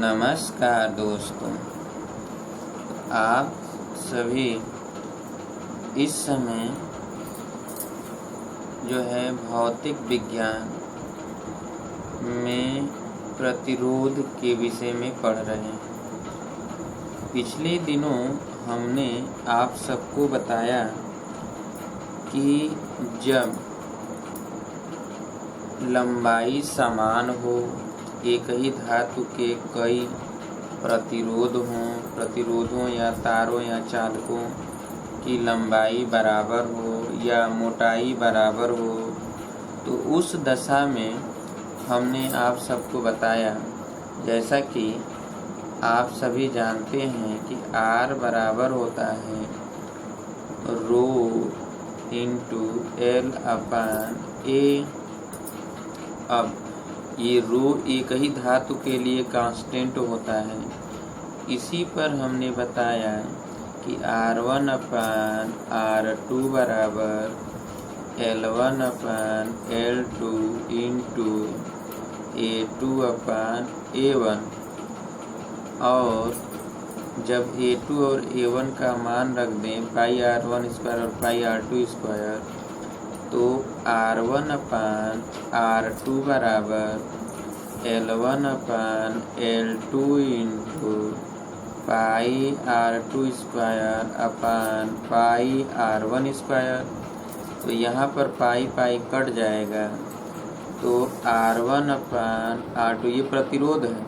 नमस्कार दोस्तों, आप सभी इस समय जो है भौतिक विज्ञान में प्रतिरोध के विषय में पढ़ रहे हैं। पिछले दिनों हमने आप सबको बताया कि जब लंबाई समान हो, एक ही धातु के कई प्रतिरोधों या तारों या चालकों की लंबाई बराबर हो या मोटाई बराबर हो, तो उस दशा में हमने आप सबको बताया, जैसा कि आप सभी जानते हैं कि R बराबर होता है rho into L upon A। अब ये रो एक ही धातु के लिए कांस्टेंट होता है। इसी पर हमने बताया कि R1 अपान R2 बराबर L1 upon L2 into A2 अपान A1, और जब A2 और A1 का मान रख दें पाई R1 स्क्वायर और पाई R2 स्क्वायर, तो R1 अपान R2 बराबर L1 upon L2 into pi R2 square upon pi R1 square. तो यहाँ पर पाई पाई कट जाएगा, तो R1 अपान R2 ये प्रतिरोध है,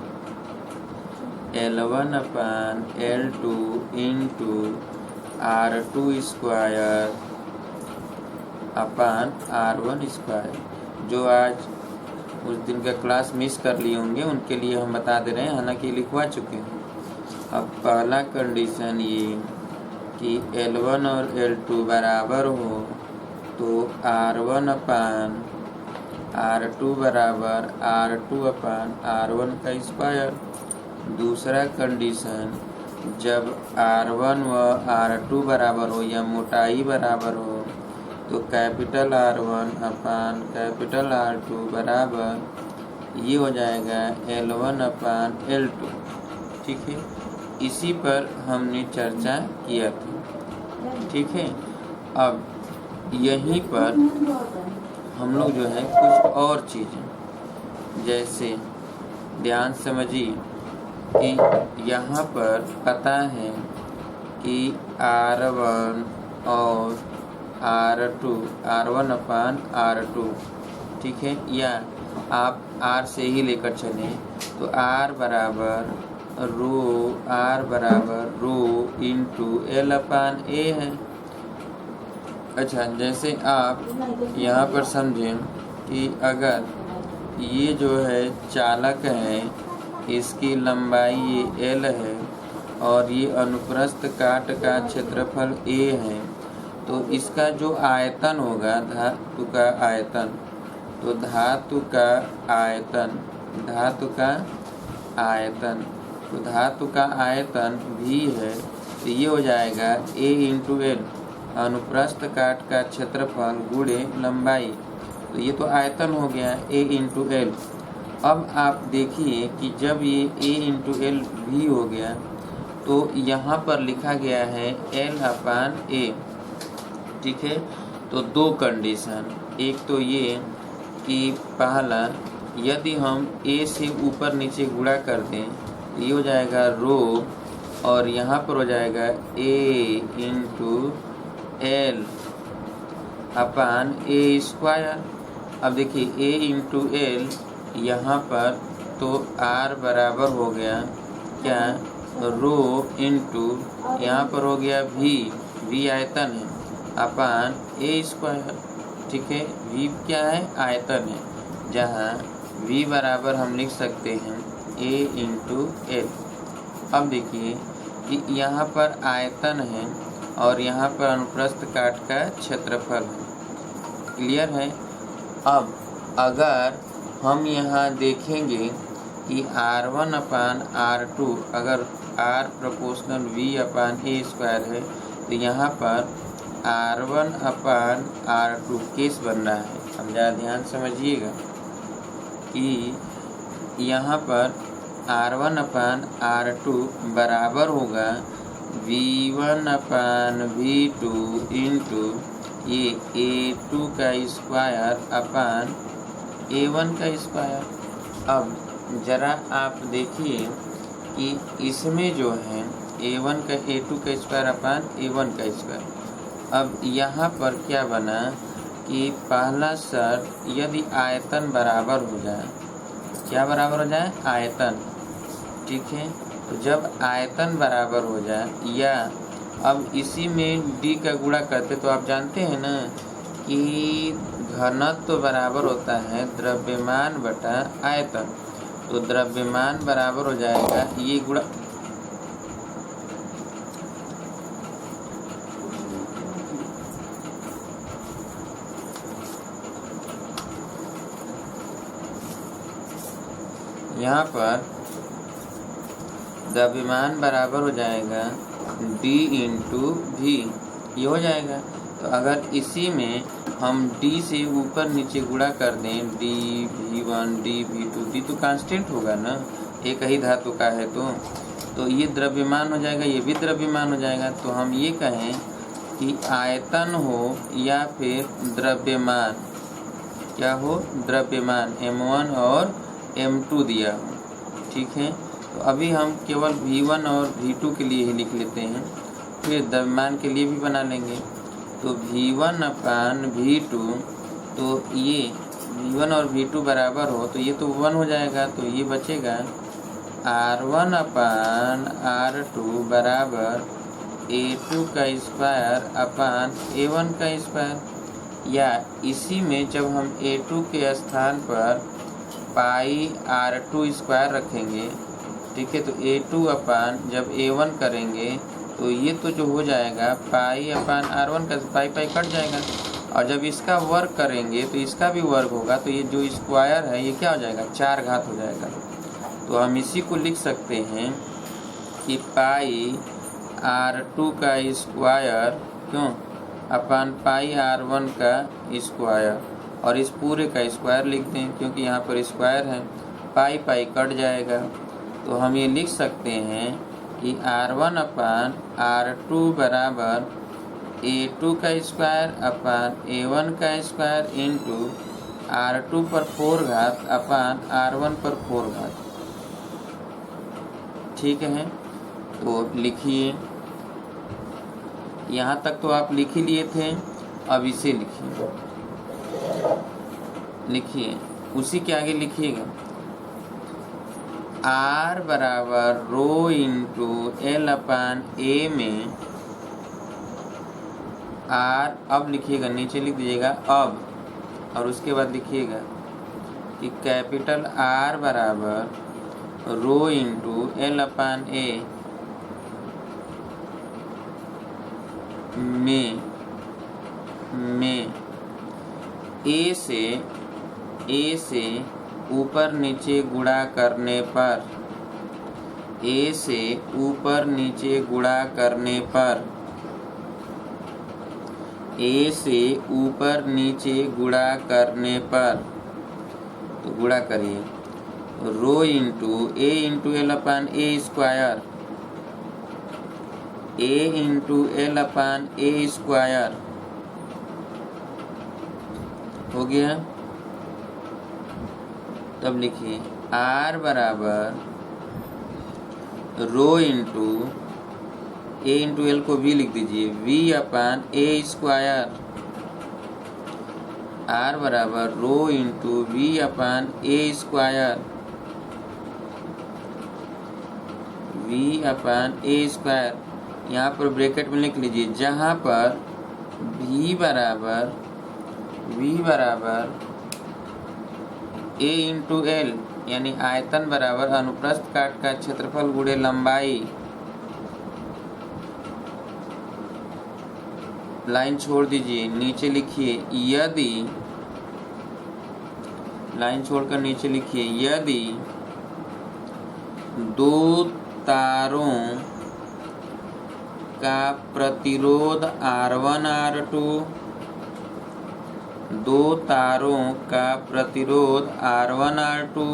L1 upon L2 into R2 square अपान R1 स्क्वायर। जो आज उस दिन का क्लास मिस कर लिए होंगे उनके लिए हम बता दे रहे हैं, हालांकि लिखवा चुके हैं। अब पहला कंडीशन ये कि L1 और L2 बराबर हो, तो R1 अपान R2 बराबर R2 अपान R1 का स्क्वायर। दूसरा कंडीशन, जब R1 व R2 बराबर हो या मोटाई बराबर हो, तो कैपिटल R1 अपान कैपिटल R2 बराबर ये हो जाएगा L1 अपान L2। ठीक है, इसी पर हमने चर्चा किया था। ठीक है, अब यहीं पर हम लोग जो है कुछ और चीज़ें, जैसे ध्यान समझिए कि यहाँ पर पता है कि R1 और R1 अपान R2, ठीक है, या आप R से ही लेकर चलें, तो R बराबर rho into L upon A है। अच्छा, जैसे आप यहाँ पर समझें कि अगर ये जो है चालक है, इसकी लंबाई ये L है और ये अनुप्रस्थ काट का क्षेत्रफल A है, तो इसका जो आयतन होगा धातु का आयतन, तो धातु का आयतन भी है, तो ये हो जाएगा A इंटू L, अनुप्रस्थ काट का क्षेत्रफल गुणे लंबाई। तो ये तो आयतन हो गया A इंटू L। अब आप देखिए कि जब ये A इंटू L भी हो गया, तो यहाँ पर लिखा गया है L अपान A। ठीक है, तो दो कंडीशन, एक तो ये कि पहला, यदि हम A से ऊपर नीचे गुणा कर दें, ये हो जाएगा रो, और यहाँ पर हो जाएगा A into L upon A square. अब देखिए A इंटू L यहाँ पर, तो R बराबर हो गया क्या, रो इंटू यहाँ पर हो गया V आयतन है अपान A स्क्वायर। ठीक है, V क्या है, आयतन है, जहाँ V बराबर हम लिख सकते हैं A इंटू L। अब देखिए कि यहाँ पर आयतन है और यहाँ पर अनुप्रस्थ काट का क्षेत्रफल है। क्लियर है। अब अगर हम यहाँ देखेंगे कि R1 अपान R2, अगर R proportional V upon A square है, तो यहाँ पर R1 अपान R2 केस बन रहा है। अब ज़रा ध्यान समझिएगा कि यहाँ पर R1 अपान R2 बराबर होगा V1 अपान V2 इंटू ये A2 का स्क्वायर अपान A1 का स्क्वायर। अब ज़रा आप देखिए कि इसमें जो है A1 का A2 का स्क्वायर अपान A1 का स्क्वायर। अब यहाँ पर क्या बना कि पहला शर्त यदि आयतन बराबर हो जाए, क्या बराबर हो जाए? आयतन। ठीक है, तो जब आयतन बराबर हो जाए या अब इसी में D का गुणा करते तो आप जानते हैं ना कि घनत्व तो बराबर होता है द्रव्यमान बटा आयतन। तो द्रव्यमान बराबर हो जाएगा ये गुणा यहाँ पर द्रव्यमान बराबर हो जाएगा D इंटू V, ये हो जाएगा। तो अगर इसी में हम D से ऊपर नीचे गुणा कर दें D V1 D V2, D तो कांस्टेंट होगा ना, एक ही धातु का है तो ये द्रव्यमान हो जाएगा, ये भी द्रव्यमान हो जाएगा। तो हम ये कहें कि आयतन हो या फिर द्रव्यमान, क्या हो? द्रव्यमान M1 और M2 दिया हो। ठीक है, तो अभी हम केवल V1 और V2 के लिए ही लिख लेते हैं, फिर द्रव्यमान के लिए भी बना लेंगे। तो V1 अपान V2, तो ये V1 और V2 बराबर हो तो ये तो 1 हो जाएगा, तो ये बचेगा R1 अपान R2 बराबर A2 का स्क्वायर अपान A1 का स्क्वायर। या इसी में जब हम A2 के स्थान पर पाई R2 स्क्वायर रखेंगे, ठीक है, तो A2 अपान जब A1 करेंगे तो ये तो जो हो जाएगा पाई अपान R1 का पाई कट जाएगा, और जब इसका वर्ग करेंगे तो इसका भी वर्ग होगा, तो ये जो स्क्वायर है ये क्या हो जाएगा? 4 घात हो जाएगा। तो हम इसी को लिख सकते हैं कि पाई R2 का स्क्वायर क्यों अपान पाई R1 का स्क्वायर, और इस पूरे का स्क्वायर लिख दें क्योंकि यहाँ पर स्क्वायर है, पाई कट जाएगा। तो हम ये लिख सकते हैं कि R1 अपान R2 बराबर A2 का स्क्वायर अपान A1 का स्क्वायर इंटू R2 पर 4 घात अपान R1 पर 4 घात। ठीक है, तो लिखिए, यहाँ तक तो आप लिख ही लिए थे, अब इसे लिखिए उसी के आगे लिखिएगा R बराबर rho into L upon A में R, अब लिखिएगा, नीचे लिख दीजिएगा अब, और उसके बाद लिखिएगा कि कैपिटल R बराबर rho into L upon A में A से ऊपर नीचे गुणा करने पर, A से ऊपर नीचे गुणा करने पर, A से ऊपर नीचे गुणा करने पर, तो गुणा करिए rho into A into L upon A square, A into L upon A square हो गया। तब लिखिए R बराबर rho into A into L को V लिख दीजिए V upon A square, R बराबर rho into V upon A square, V upon A square. यहाँ पर ब्रैकेट में लिख लीजिए, जहाँ पर V बराबर A इंटू L यानी आयतन बराबर अनुप्रस्थ काट का क्षेत्रफल गुणे लंबाई। लाइन छोड़ दीजिए, नीचे लिखिए यदि, लाइन छोड़कर नीचे लिखिए यदि दो तारों का प्रतिरोध R1 R2, दो तारों का प्रतिरोध R1 R2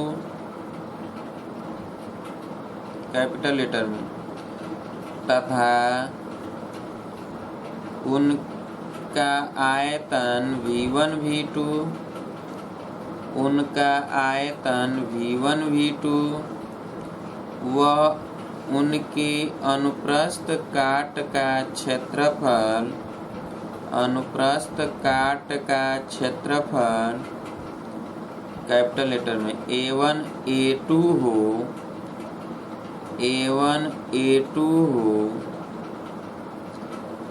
कैपिटल लेटर में, तथा उनका आयतन V1 V2, उनका आयतन V1 V2 व उनके अनुप्रस्थ काट का क्षेत्रफल, अनुप्रस्थ काट का क्षेत्रफल कैपिटल लेटर में A1 A2 हो, A1 A2 हो,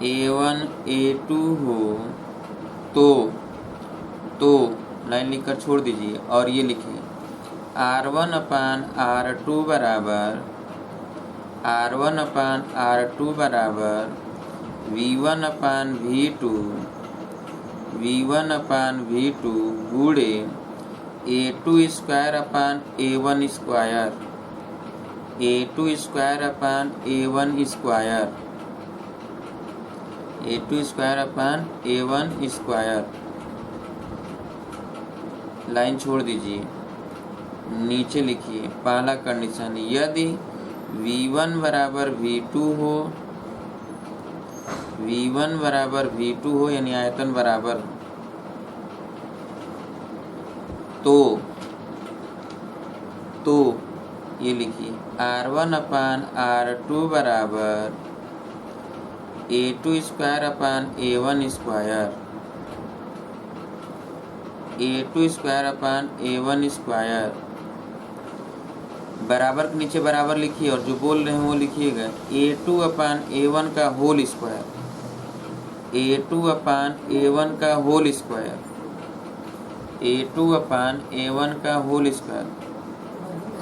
A1 A2 हो, तो लाइन लिखकर छोड़ दीजिए और ये लिखिए R1 अपान R2 बराबर, R1 अपान R2 बराबर V1 अपान V2, V1 अपान V2 गुणे A2 square upon A1 square, A2 square upon A1 square, A2 square upon A1 square. Line छोड़ दीजिए, नीचे लिखिए पहला कंडीशन, यदि V1 बराबर V2 हो, V1 बराबर V2 हो यानी आयतन बराबर हो, तो ये लिखिए R1 अपान R2 बराबर A2 square upon A1 square, A2 square upon A1 square. बराबर के नीचे बराबर लिखिए और जो बोल रहे हैं वो लिखिएगा A2 अपान A1 का होल स्क्वायर, A2 अपान A1 का होल स्क्वायर, A2 अपान A1 का होल स्क्वायर।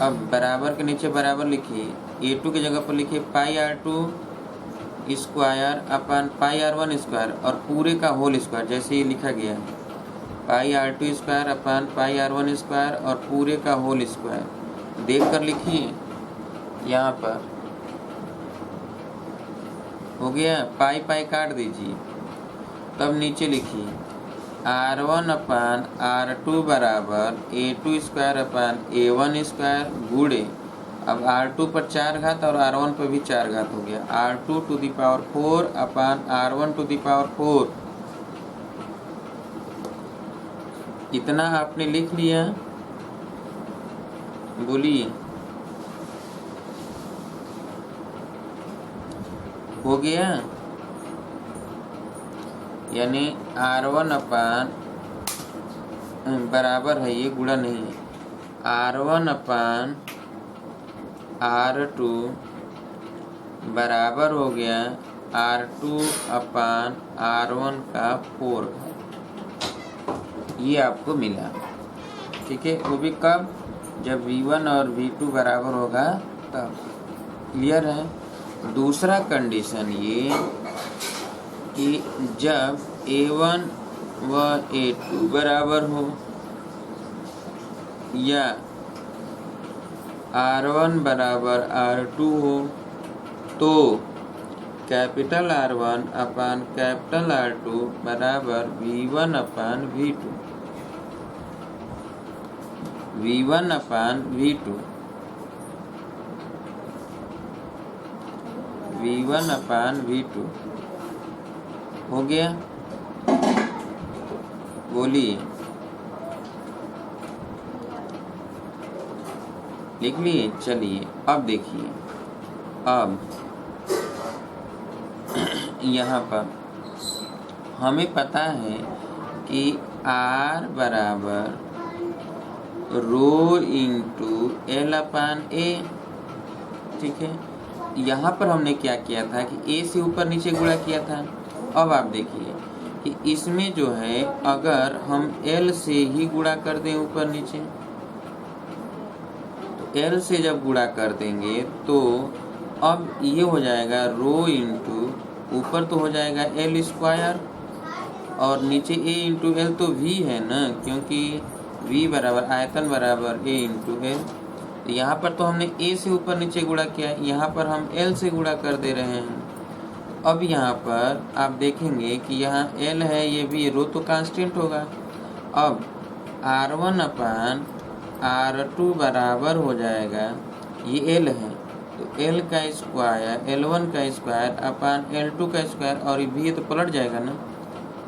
अब बराबर के नीचे बराबर लिखिए, A2 की जगह पर लिखिए पाई R2 square upon pi R1 square और पूरे का होल स्क्वायर, जैसे ये लिखा गया है पाई R2 square upon pi R1 square और पूरे का होल स्क्वायर। देख कर लिखिए, यहाँ पर हो गया, पाई पाई काट दीजिए। तब नीचे लिखिए R1 अपान R2 बराबर A2 square upon A1 square गुणे, अब R2 पर 4 घात और R1 पर भी 4 घात हो गया, R2 to the power 4 upon R1 to the power 4। इतना आपने लिख लिया, बोलिए हो गया। यानी R1 अपान बराबर है, ये गुणा नहीं है, R1 अपान R2 बराबर हो गया R2 अपान R1 का 4, ये आपको मिला। ठीक है, वो भी कब, जब V1 और V2 बराबर होगा तब। क्लियर है। दूसरा कंडीशन ये कि जब A1 व A2 बराबर हो या R1 बराबर R2 हो, तो कैपिटल R1 अपान कैपिटल R2 बराबर V1 अपान V2, V1 अपान V2, V1 अपान V2 हो गया। बोलिए, लिख लिए। चलिए अब देखिए, अब यहाँ पर हमें पता है कि R बराबर rho into L upon A। ठीक है, यहाँ पर हमने क्या किया था कि A से ऊपर नीचे गुणा किया था। अब आप देखिए कि इसमें जो है अगर हम L से ही गुणा कर दें ऊपर नीचे, तो L से जब गुणा कर देंगे तो अब ये हो जाएगा रो इंटू, ऊपर तो हो जाएगा L स्क्वायर और नीचे A इंटू L, तो V है ना, क्योंकि V बराबर आयतन बराबर A इंटू L। तो यहाँ पर तो हमने A से ऊपर नीचे गुणा किया, यहाँ पर हम L से गुणा कर दे रहे हैं। अब यहाँ पर आप देखेंगे कि यहाँ L है, ये भी रो तो कांस्टेंट होगा। अब R1 अपान R2 बराबर हो जाएगा, ये L है, तो L का स्क्वायर L1 का स्क्वायर अपान L2 का स्क्वायर, और V तो पलट जाएगा ना,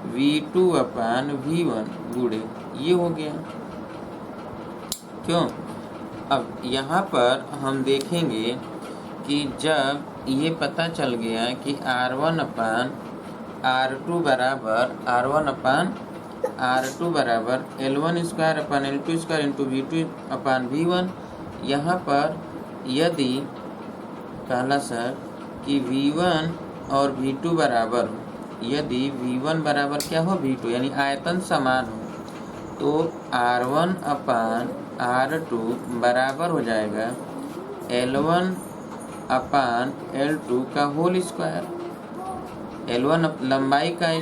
V2 अपान V1 गुणे, ये हो गया। क्यों? अब यहाँ पर हम देखेंगे कि जब ये पता चल गया कि R1 अपान R2 बराबर L1 square upon L2 square into V2 अपान V1, यहाँ पर यदि कहला सर कि V1 और V2 बराबर हो, यदि V1 बराबर क्या हो, V2, यानी आयतन समान हो, तो R1 अपान R2 बराबर हो जाएगा L1 अपान L2 का होल स्क्वायर। L1 लंबाई का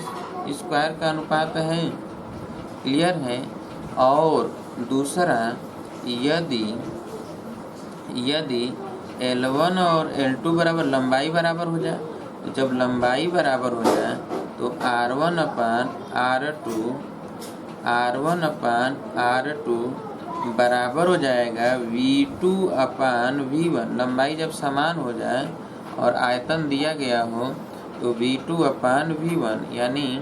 स्क्वायर का अनुपात है, क्लियर है। और दूसरा, यदि L1 और L2 बराबर लंबाई बराबर हो जाए, तो जब लंबाई बराबर हो जाए तो R1 अपान R2 बराबर हो जाएगा V2 अपान V1। लंबाई जब समान हो जाए और आयतन दिया गया हो तो V2 अपान V1, यानी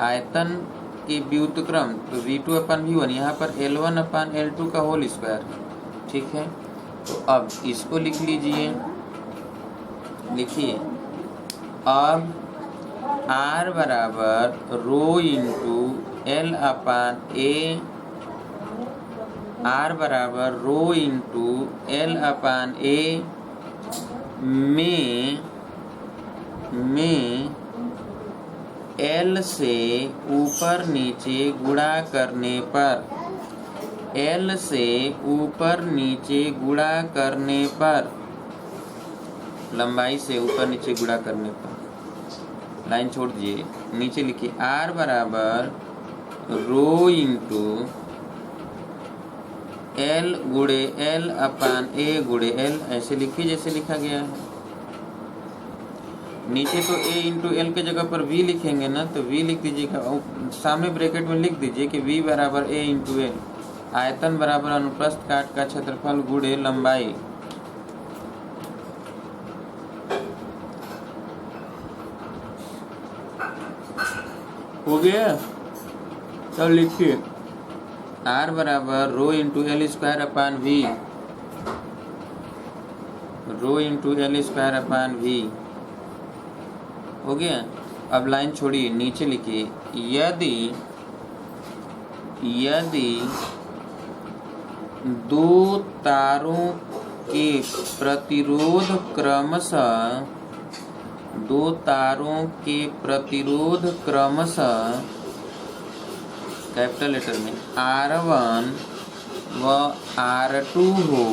आयतन के व्युत्क्रम, तो V2 अपान V1, यहाँ पर L1 अपान L2 का होल स्क्वायर, ठीक है। तो अब इसको लिख लीजिए, लिखिए। अब R बराबर rho into L upon A, R बराबर rho into L upon A में L से ऊपर नीचे गुणा करने पर, L से ऊपर नीचे गुणा करने पर, लंबाई से ऊपर नीचे गुणा करने पर, लाइन छोड़ दीजिए, नीचे लिखिए R बराबर रो इंटू L गुणे L अपान A गुणे L, ऐसे लिखिए जैसे लिखा गया है। नीचे तो A इंटू L के जगह पर V लिखेंगे ना, तो V लिख दीजिएगा, सामने ब्रैकेट में लिख दीजिए कि V बराबर A इंटू L, आयतन बराबर अनुप्रस्थ काट का क्षेत्रफल गुणे लंबाई। हो गया? तब लिखिए R बराबर rho into L square upon V, rho into L square upon V, हो गया। अब लाइन छोड़िए, नीचे लिखिए यदि दो तारों के प्रतिरोध क्रमशः कैपिटल लेटर में R1 व R2 हो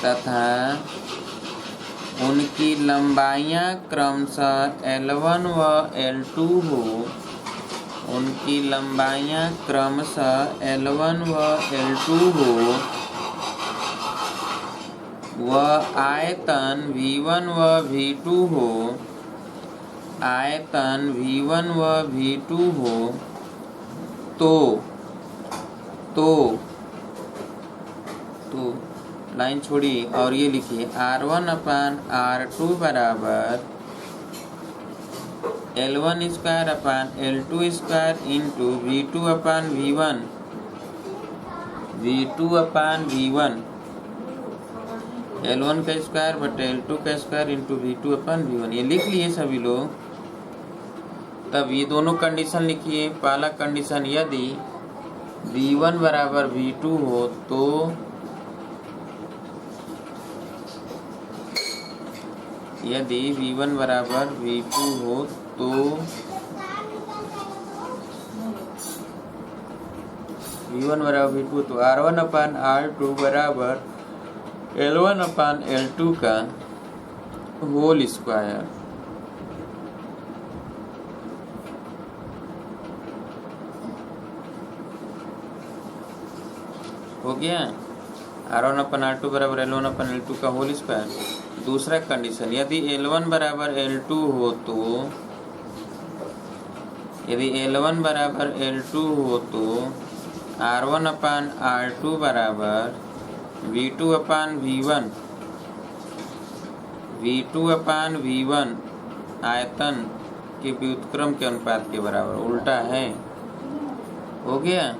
तथा उनकी लंबाइयाँ क्रमशः L1 व L2 हो, उनकी लंबाइयाँ क्रमशः L1 व L2 हो, व आयतन V1 व V2 हो, आयतन V1 व V2 हो, तो लाइन छोड़िए और ये लिखिए R1 अपान R2 बराबर L1 square upon L2 square into V2 अपान V1, L1 का स्क्वायर बटे L2 का स्क्वायर इंटू V2 अपान V1, ये लिख लिए सभी लोग। तब ये दोनों कंडीशन लिखिए। पहला कंडीशन, यदि V1 बराबर V2 हो तो यदि V1 बराबर V2 हो तो V1 बराबर V2 तो R1 अपान R2 बराबर L1 अपान L2 का होल स्क्वायर। हो गया। R1 अपन R2 बराबर L1 अपन L2 का होल स्क्वायर। दूसरा कंडीशन, यदि L1 बराबर L2 हो तो यदि L1 बराबर L2 हो तो R1 अपान R2 बराबर V2 अपान V1, V2 अपान V1 आयतन के व्युत्क्रम के अनुपात के बराबर। उल्टा है, हो गया,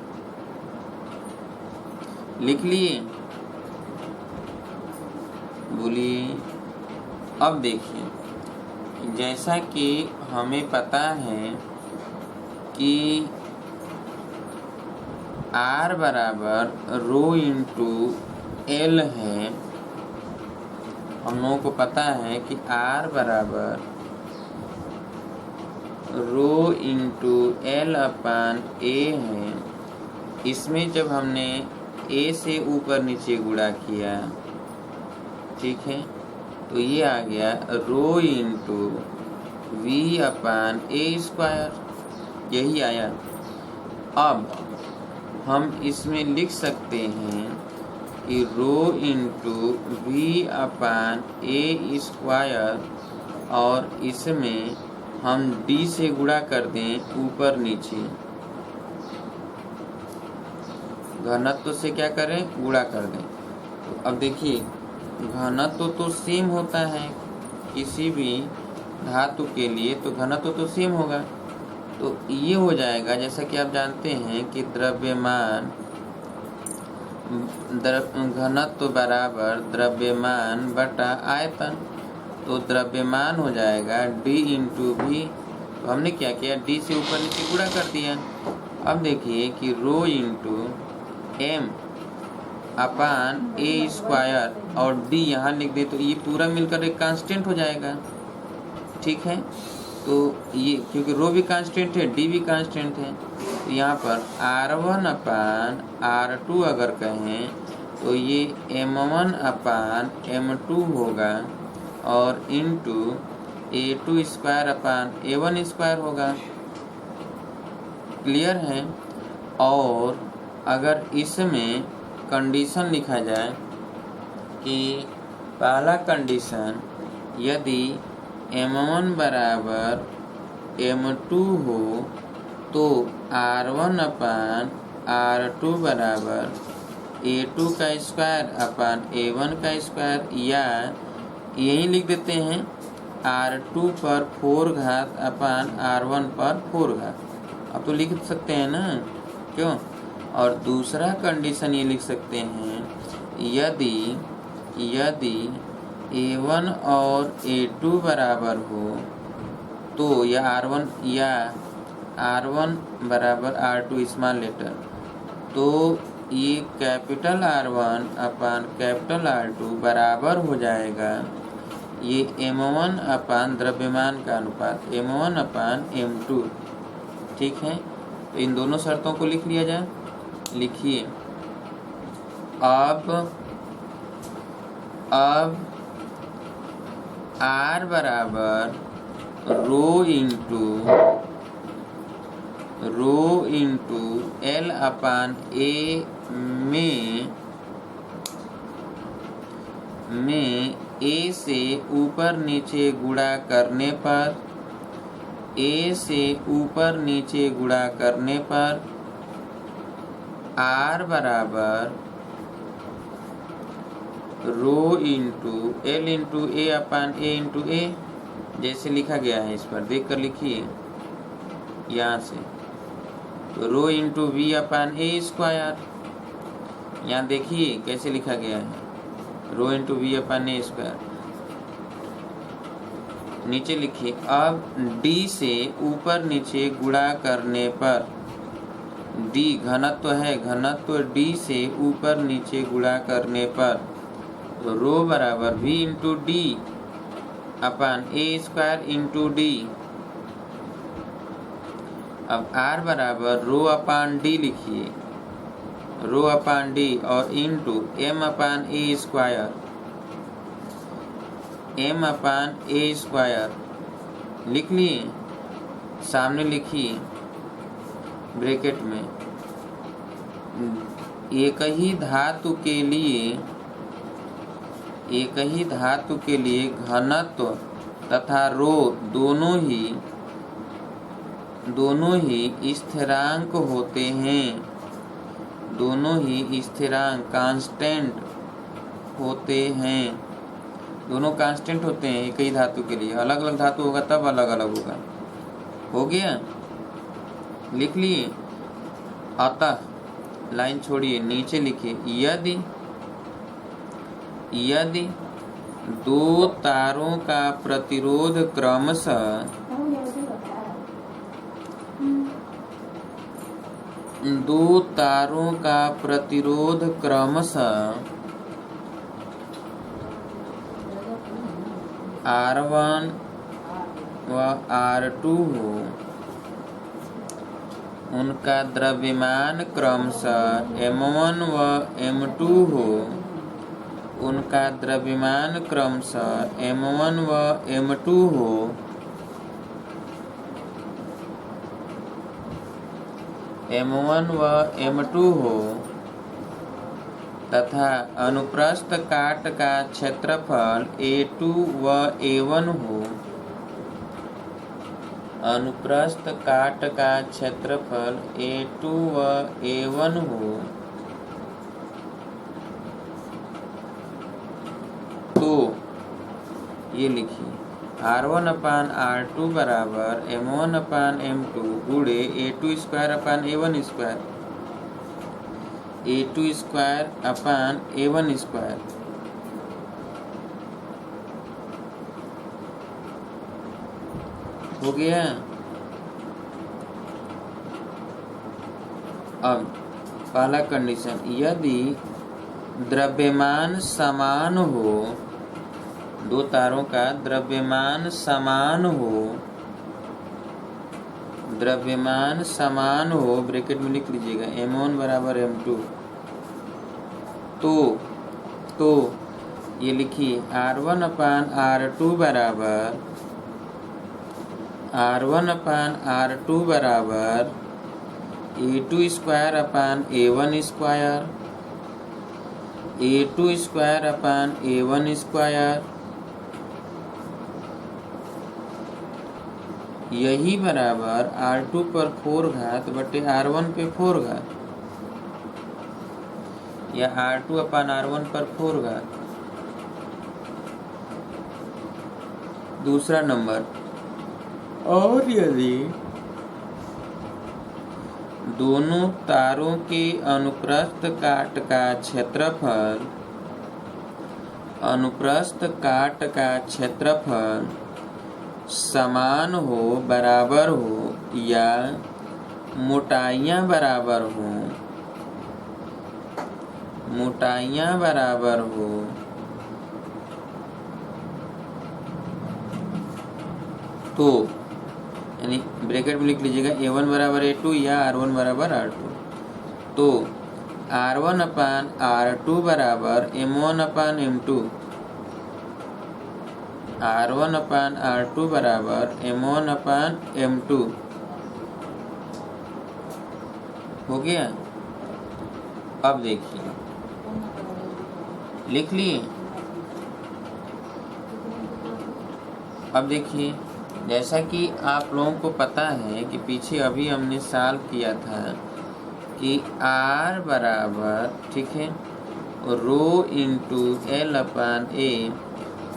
लिख लिए। बोलिए। अब देखिए, जैसा कि हमें पता है कि R बराबर रो इंटू L है, हम लोगों को पता है कि R बराबर rho into L upon A है। इसमें जब हमने A से ऊपर नीचे गुणा किया, ठीक है, तो ये आ गया rho into V upon A square, यही आया। अब हम इसमें लिख सकते हैं कि rho into V upon A square, और इसमें हम D से गुणा कर दें ऊपर नीचे, घनत्व से क्या करें, गुणा कर दें। तो अब देखिए, घनत्व तो सेम होता है किसी भी धातु के लिए, तो घनत्व तो सेम होगा। तो ये हो जाएगा, जैसा कि आप जानते हैं कि द्रव्यमान घनत्व बराबर द्रव्यमान बटा आयतन। तो द्रव्यमान हो जाएगा D इंटू V। तो हमने क्या किया, D से ऊपर नीचे गुणा कर दिया। अब देखिए कि rho into M upon A square और D यहाँ लिख दे, तो ये पूरा मिलकर एक कांस्टेंट हो जाएगा, ठीक है। तो ये क्योंकि रो भी कांस्टेंट है, D भी कांस्टेंट है, तो यहाँ पर R1 अपान R2 अगर कहें तो ये M1 अपान M2 होगा, और into A2 square upon A1 square होगा। क्लियर है। और अगर इसमें कंडीशन लिखा जाए कि पहला कंडीशन, यदि M1 बराबर M2 हो तो R1 अपान R2 बराबर A2 का स्क्वायर अपान A1 का स्क्वायर, या यही लिख देते हैं R2 पर 4 घात अपान R1 पर 4 घात। अब तो लिख सकते हैं ना, क्यों। और दूसरा कंडीशन ये लिख सकते हैं, यदि A1 और A2 बराबर हो तो या R1 बराबर R2 स्मॉल लेटर, तो ये कैपिटल R1 अपान कैपिटल R2 बराबर हो जाएगा ये M1 अपान द्रव्यमान का अनुपात M1 अपान M2, ठीक है। तो इन दोनों शर्तों को लिख लिया जाए। लिखिए। अब R बराबर rho into L upon A में A से ऊपर नीचे गुणा करने पर, A से ऊपर नीचे गुणा करने पर R बराबर rho into L into A upon A into A, जैसे लिखा गया है, इस पर देख कर लिखिए यहाँ से। तो rho into V upon A square, यहाँ देखिए कैसे लिखा गया है, rho into V upon A square. नीचे लिखिए। अब D से ऊपर नीचे गुणा करने पर, D घनत्व है, घनत्व D से ऊपर नीचे गुणा करने पर रो बराबर V into D upon A square into D। अब R बराबर रो अपान D लिखिए, रो अपान D और into M upon A square, M upon A square लिख लिए। सामने लिखिए ब्रैकेट में, एक ही धातु के लिए घनत्व तथा रो दोनों ही दोनों ही स्थिरांक होते हैं, दोनों ही स्थिरांक कांस्टेंट होते हैं, दोनों कांस्टेंट होते हैं एक ही धातु के लिए। अलग अलग धातु होगा तब अलग अलग होगा। हो गया, लिख लिए। अतः लाइन छोड़िए, नीचे लिखिए यदि दो तारों का प्रतिरोध क्रमशः R1 व R2 हो, उनका द्रव्यमान क्रमशः M1 व M2 हो, उनका द्रव्यमान क्रमशः M1 व M2 हो, M1 व M2 हो, तथा अनुप्रस्थ काट का क्षेत्रफल A2 व A1 हो, अनुप्रस्थ काट का क्षेत्रफल A2 व A1 हो, तो ये लिखिए R1/R2 बराबर M1/M2 गुणे A2 square upon A1 square, A2 square upon A1 square. हो गया। अब पहला कंडीशन, यदि द्रव्यमान समान हो, दो तारों का द्रव्यमान समान हो, द्रव्यमान समान हो, ब्रैकेट में लिख लीजिएगा M1 बराबर M2, तो ये लिखिए R1/R2 बराबर A2 square upon A1 square, A2 square upon A1 square, यही बराबर R2 पर 4 घात बटे R1 पे 4 घात, या R2 अपन R1 पर 4 घात। दूसरा नंबर, और यदि दोनों तारों के अनुप्रस्थ काट का क्षेत्रफल समान हो, बराबर हो, या मोटाइयां बराबर हो, तो यानी ब्रैकेट में लिख लीजिएगा A1 बराबर A2 या R1 बराबर R2, तो R1/R2 बराबर M1/M2, R1/R2 बराबर M1/M2। हो गया। अब देखिए, लिख लिए। अब देखिए, जैसा कि आप लोगों को पता है कि पीछे अभी हमने सॉल्व किया था कि R बराबर, ठीक है, रो इंटू L/A,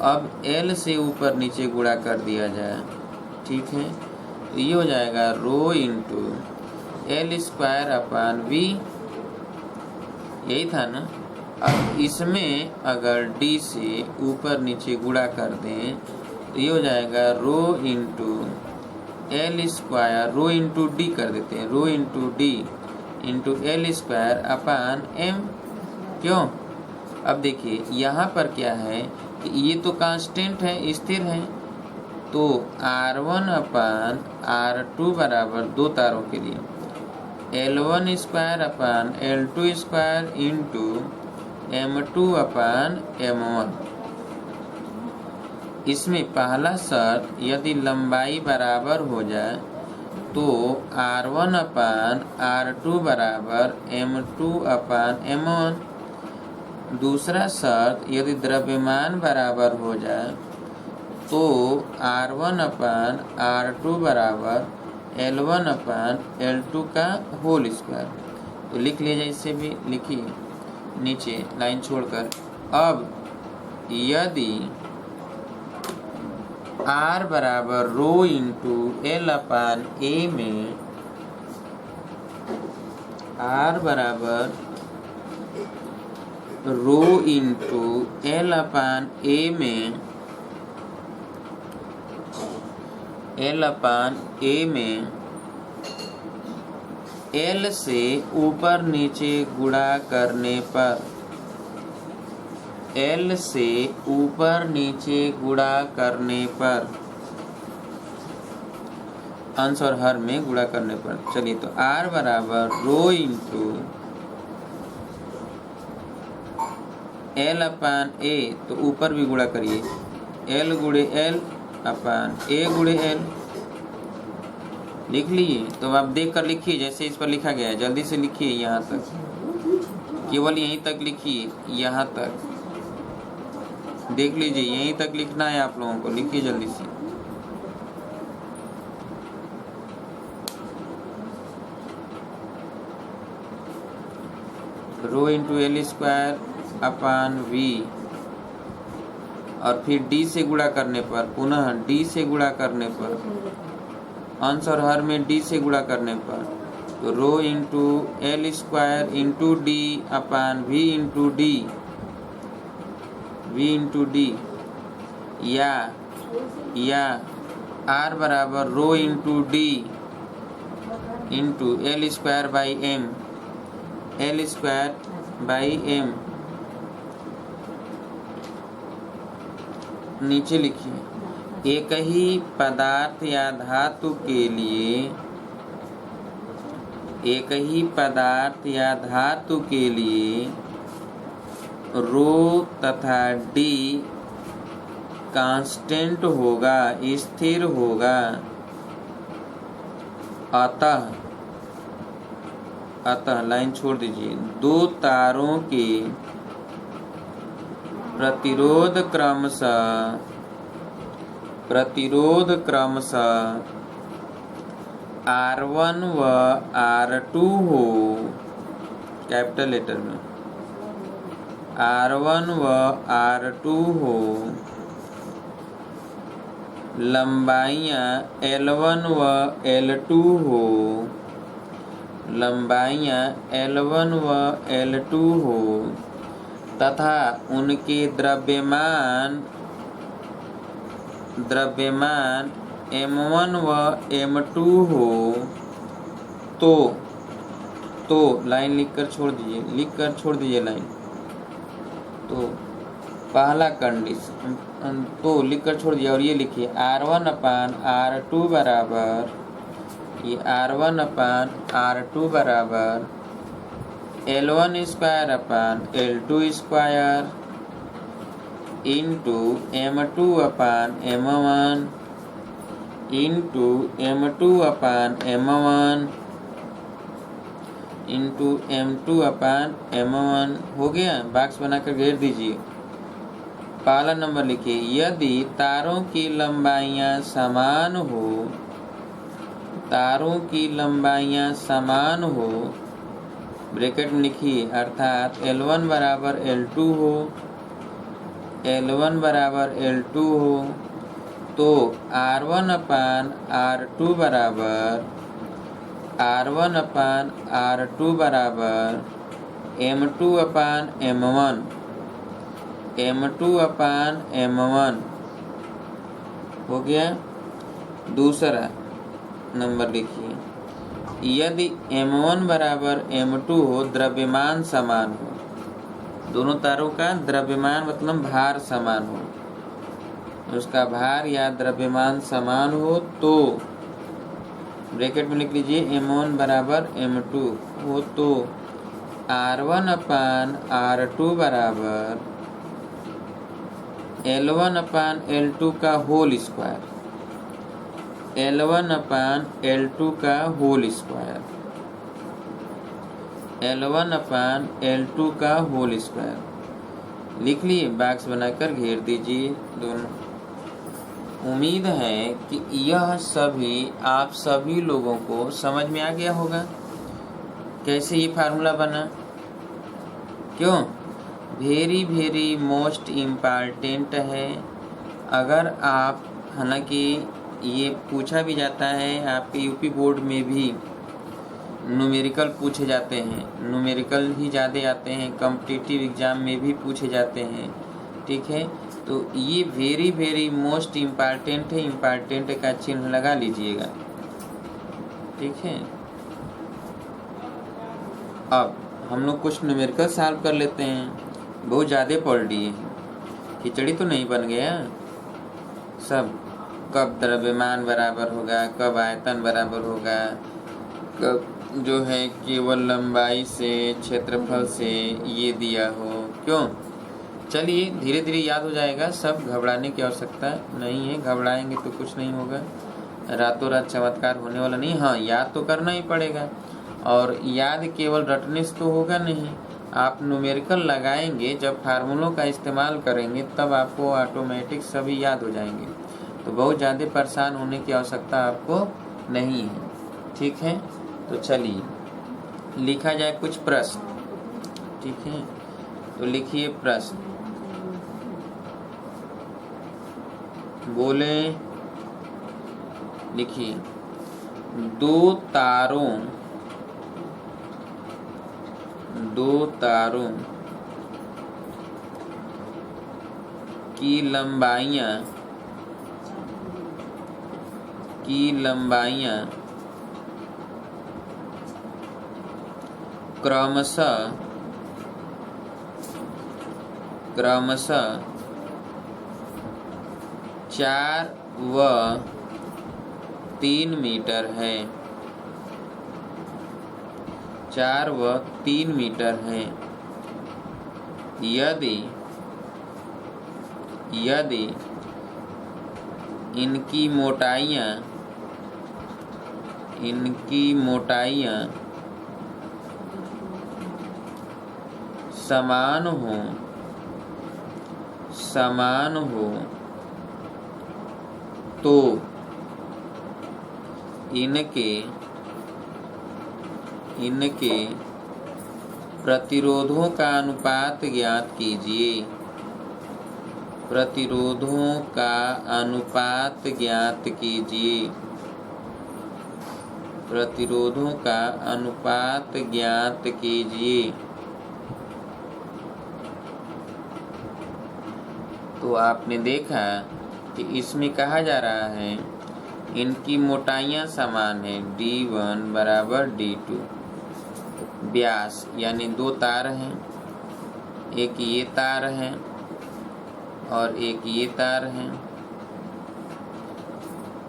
अब L से ऊपर नीचे गुणा कर दिया जाए, ठीक है, तो ये हो जाएगा rho into L square upon V, यही था ना। अब इसमें अगर D से ऊपर नीचे गुणा कर दें तो ये हो जाएगा rho into L square, rho into D कर देते हैं, rho into D into L square upon M। क्यों? अब देखिए यहाँ पर क्या है कि ये तो कांस्टेंट है, स्थिर है, तो R1/R2 बराबर दो तारों के लिए L1 square upon L2 square into M2/M1। इसमें पहला शर्त, यदि लंबाई बराबर हो जाए तो R1/R2 बराबर M2/M1। दूसरा शर्त, यदि द्रव्यमान बराबर हो जाए तो R1/R2 बराबर L1 अपान L2 का होल स्क्वायर। तो लिख लीजिए, इससे भी लिखिए नीचे लाइन छोड़कर। अब यदि R बराबर rho into L upon A में, R बराबर rho into L upon A में, L अपान A में L से ऊपर नीचे गुणा करने पर, L से ऊपर नीचे गुणा करने पर, अंश और हर में गुणा करने पर। चलिए, तो R बराबर rho into L upon A, तो ऊपर भी गुणा करिए, L गुणे L अपान A गुणे L। लिख लिए? तो आप देख कर लिखिए जैसे इस पर लिखा गया है। जल्दी से लिखिए, यहाँ तक, केवल यहीं तक लिखिए, यहाँ तक देख लीजिए, यहीं तक लिखना है आप लोगों को। लिखिए जल्दी से। Rho into L square upon V, और फिर D से गुणा करने पर, पुनः D से गुणा करने पर, अंश और हर में D से गुणा करने पर, तो rho into L square into D upon V into D, V into D, या R बराबर rho into D into L square by M, L square by M। नीचे लिखिए, एक ही पदार्थ या धातु के लिए, एक ही पदार्थ या धातु के लिए रो तथा D कांस्टेंट होगा, स्थिर होगा। अतः लाइन छोड़ दीजिए, दो तारों के प्रतिरोध क्रमशः R1 व R2 हो, कैपिटल लेटर में R1 व R2 हो, लंबाइयाँ L1 व L2 हो, लंबाइयाँ L1 व L2 हो, तथा उनके द्रव्यमान M1 व M2 हो, तो लाइन लिखकर छोड़ दीजिए लाइन। तो पहला कंडीशन, तो लिखकर छोड़ दिया, और ये लिखिए R1 अपान R2 बराबर, ये R1 अपान R2 बराबर L1 square upon L2 square into M2 अपान M1 इंटू M2 अपान M1 इंटू M2 अपान M1। हो गया? बॉक्स बनाकर घेर दीजिए। पहला नंबर लिखिए, यदि तारों की लंबाइयाँ समान हो, तारों की लंबाइयाँ समान हो, ब्रैकेट में लिखिए, अर्थात L1 बराबर L2 हो, L1 बराबर L2 हो, तो R1 अपान R2 बराबर, R1 अपान R2 बराबर M2 अपान M1, M2 अपान M1। हो गया? दूसरा नंबर लिखिए, यदि M1 बराबर M2 हो, द्रव्यमान समान हो, दोनों तारों का द्रव्यमान मतलब भार समान हो, उसका भार या द्रव्यमान समान हो, तो ब्रैकेट में लिख लीजिए M1 बराबर M2 हो, तो R1 अपान R2 बराबर L1 अपान L2 का whole square, L1 upon L2 का whole square, L1 upon L2 का होल स्क्वायर। लिख लिए? बॉक्स बनाकर घेर दीजिए दोनों। उम्मीद है कि यह सभी आप सभी लोगों को समझ में आ गया होगा कैसे ये फार्मूला बना। क्यों? वेरी वेरी मोस्ट इम्पॉर्टेंट है। अगर आप, हालांकि ये पूछा भी जाता है, आपके यूपी बोर्ड में भी न्यूमेरिकल पूछे जाते हैं, न्यूमेरिकल ही ज़्यादा आते हैं, कॉम्पिटिटिव एग्ज़ाम में भी पूछे जाते हैं, ठीक है। तो ये वेरी वेरी मोस्ट इम्पॉर्टेंट है, इम्पॉर्टेंट का चिन्ह लगा लीजिएगा, ठीक है। अब हम लोग कुछ न्यूमेरिकल सॉल्व कर लेते हैं। बहुत ज़्यादा पढ़ लिए, खिचड़ी तो नहीं बन गया सब। कब द्रव्यमान बराबर होगा, कब आयतन बराबर होगा, कब जो है केवल लंबाई से क्षेत्रफल से ये दिया हो, क्यों। चलिए धीरे धीरे याद हो जाएगा सब, घबराने की आवश्यकता नहीं है। घबराएंगे तो कुछ नहीं होगा, रातों रात चमत्कार होने वाला नहीं। हाँ, याद तो करना ही पड़ेगा, और याद केवल रटने से तो होगा नहीं। आप न्यूमेरिकल लगाएंगे, जब फार्मूलों का इस्तेमाल करेंगे तब आपको ऑटोमेटिक सभी याद हो जाएंगे। तो बहुत ज़्यादा परेशान होने की आवश्यकता आपको नहीं है, ठीक है। तो चलिए लिखा जाए कुछ प्रश्न, ठीक है। तो लिखिए प्रश्न, बोले, लिखिए। दो तारों की लंबाइयाँ क्रमशः 4 व 3 मीटर है। 4 व 3 मीटर है। यदि इनकी मोटाइयाँ समान हो तो इनके प्रतिरोधों का अनुपात ज्ञात कीजिए। प्रतिरोधों का अनुपात ज्ञात कीजिए। प्रतिरोधों का अनुपात ज्ञात कीजिए। तो आपने देखा कि इसमें कहा जा रहा है इनकी मोटाइयाँ समान है, D1 बराबर D2। व्यास यानी 2 तार हैं, एक ये तार है और एक ये तार है।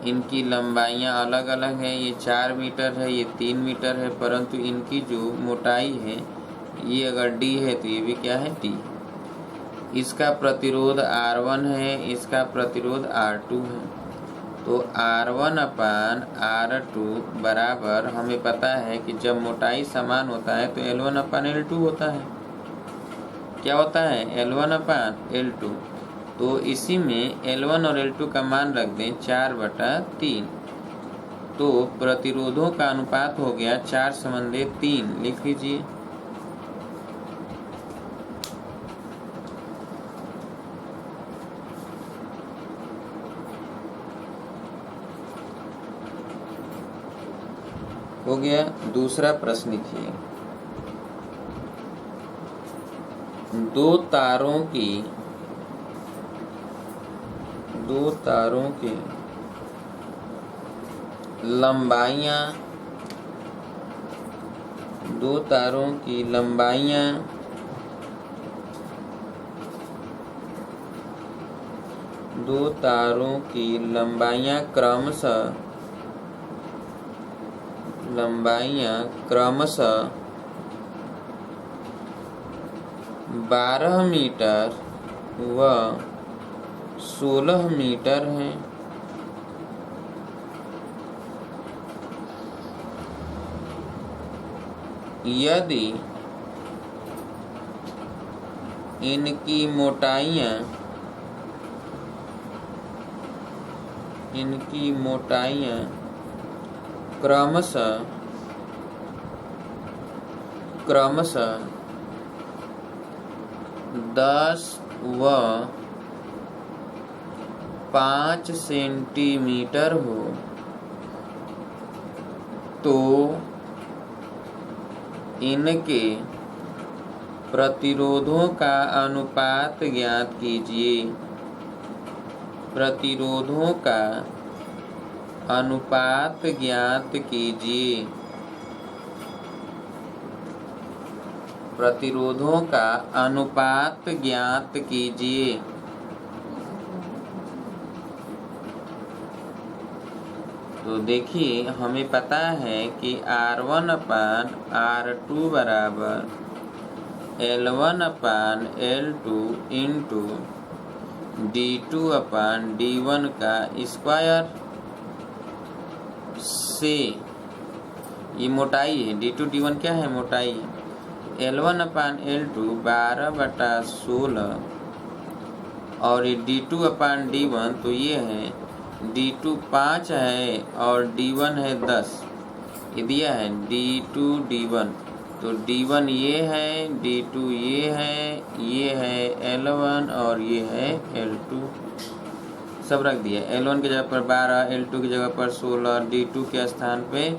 इनकी लंबाइयाँ अलग अलग है, ये 4 मीटर है, ये 3 मीटर है, परंतु इनकी जो मोटाई है, ये अगर D है तो ये भी क्या है, D। इसका प्रतिरोध R1 है, इसका प्रतिरोध R2 है। तो R1 अपान R2 बराबर, हमें पता है कि जब मोटाई समान होता है तो L1 अपान L2 होता है। क्या होता है, L1 अपान L2। तो इसी में L1 और L2 का मान रख दें 4/3। तो प्रतिरोधों का अनुपात हो गया 4/3। लिख लीजिए। हो गया। दूसरा प्रश्न लिखिए। दो तारों की लंबाइयाँ क्रमशः 12 मीटर व 16 मीटर हैं। यदि इनकी मोटाइयाँ इनकी मोटाइयाँ क्रमशः 10 व 5 सेंटीमीटर हो तो इनके प्रतिरोधों का अनुपात ज्ञात कीजिए। प्रतिरोधों का अनुपात ज्ञात कीजिए। प्रतिरोधों का अनुपात ज्ञात कीजिए। तो देखिए, हमें पता है कि R1/R2 बराबर L1/L2 इंटू D2/D1 का स्क्वायर से, ये मोटाई है, D2D1 क्या है? मोटाई है। L1/L2 12/16 और ये D2/D1 तो ये है D2 5 है और D1 है 10, ये दिया है D2D1। तो D1 ये है, D2 ये है L1 और ये है L2, सब रख दिया। L1 की जगह पर 12, L2 की जगह पर 16, D2 के स्थान पे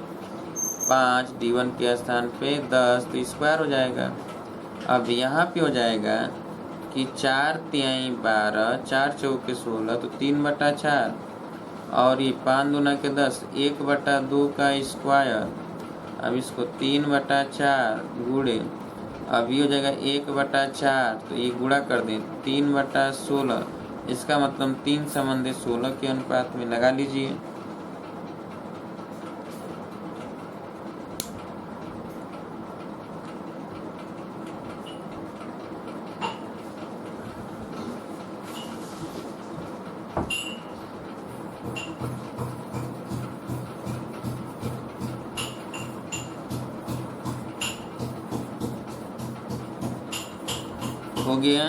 5, D1 के स्थान पे 10, तो स्क्वायर हो जाएगा। अब यहाँ पे हो जाएगा कि 4 तिहाई 12, 4 चौके 16, तो 3/4 और ये 5 दूना के 10, 1/2 का स्क्वायर। अब इसको 3/4 गुणे, अब ये हो जाएगा 1/4, तो ये गुणा कर दें 3/16, इसका मतलब 3/16 के अनुपात में लगा लीजिए। हो गया।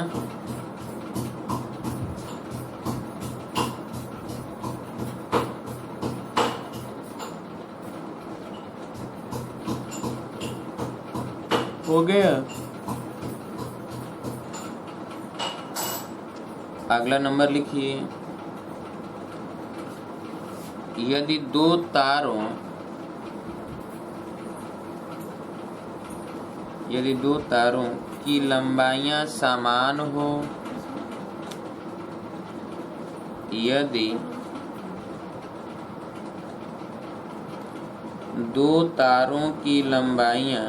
हो गया। अगला नंबर लिखिए। यदि दो तारों की लंबाइयां समान हो, यदि दो तारों की लंबाइयां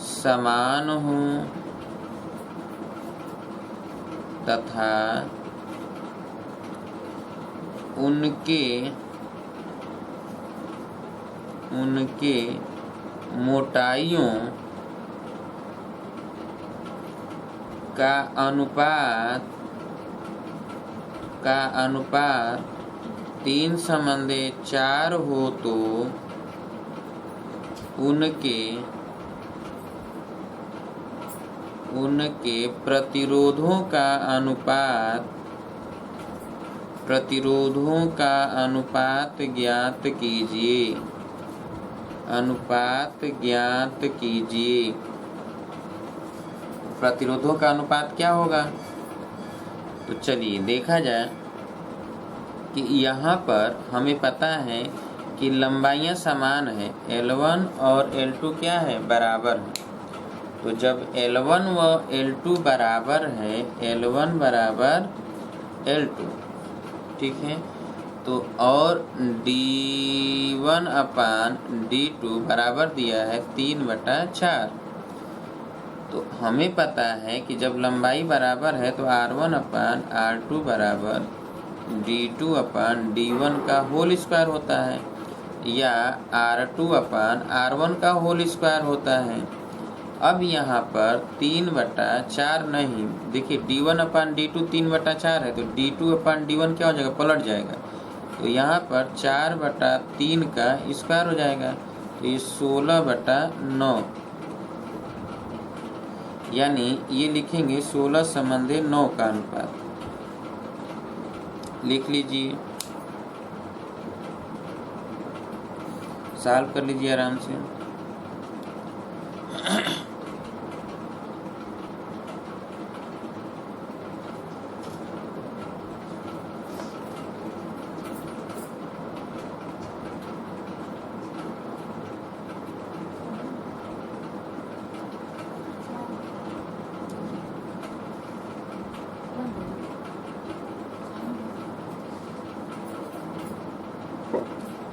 समान हो तथा उनके मोटाइयों का अनुपात 3/4 हो तो उनके प्रतिरोधों का अनुपात ज्ञात कीजिए। प्रतिरोधों का अनुपात क्या होगा? तो चलिए देखा जाए कि यहाँ पर हमें पता है कि लंबाइयाँ समान है, L1 और L2 क्या है? बराबर है। तो जब L1 व L2 बराबर है, L1 बराबर L2, ठीक है, तो और D1/D2 बराबर दिया है 3/4। तो हमें पता है कि जब लंबाई बराबर है तो R1/R2 बराबर D2/D1 का होल स्क्वायर होता है, या R2/R1 का होल स्क्वायर होता है। अब यहाँ पर 3/4 नहीं, देखिए D1/D2 3/4 है, तो D2/D1 क्या हो जाएगा? पलट जाएगा। तो यहाँ पर 4/3 का स्क्वायर हो जाएगा, तो ये 16/9। यानी ये लिखेंगे 16 संबंधे 9 का अनुपात। लिख लीजिए, सॉल्व कर लीजिए आराम से।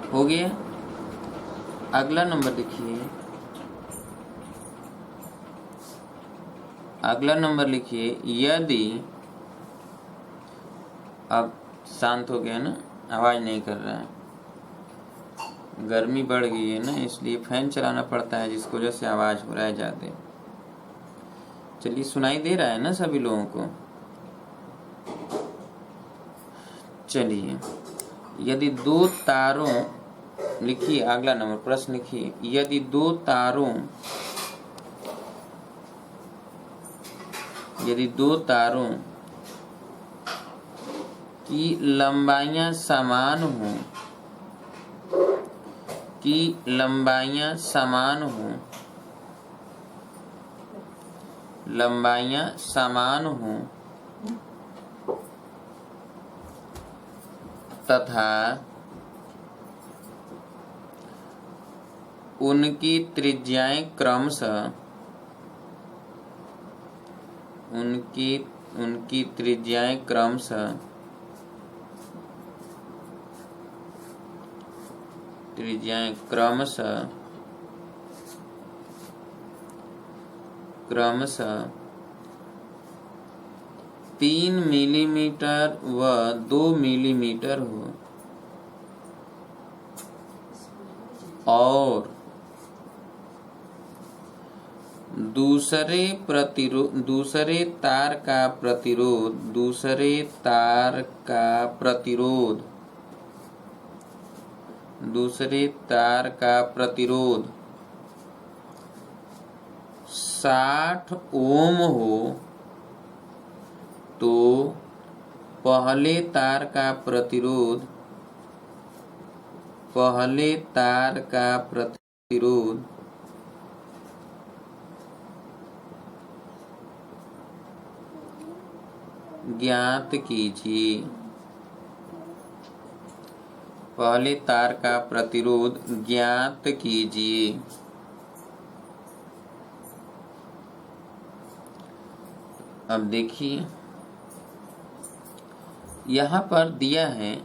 हो गया। अगला नंबर देखिए, अगला नंबर लिखिए, यदि, अब शांत हो गया ना, आवाज नहीं कर रहा है, गर्मी बढ़ गई है ना, इसलिए फैन चलाना पड़ता है, जिसकी वजह से आवाज हो रहा है ज्यादा। चलिए, सुनाई दे रहा है ना सभी लोगों को? चलिए, यदि दो तारों, लिखिए अगला नंबर प्रश्न लिखिए, यदि दो तारों की लंबाइयां समान हों, तथा उनकी त्रिज्याएं क्रमशः 3 मिलीमीटर व 2 मिलीमीटर हो, और दूसरे तार का प्रतिरोध 60 ओम हो, तो पहले तार का प्रतिरोध ज्ञात कीजिए। पहले तार का प्रतिरोध ज्ञात कीजिए। अब देखिए, यहाँ पर दिया है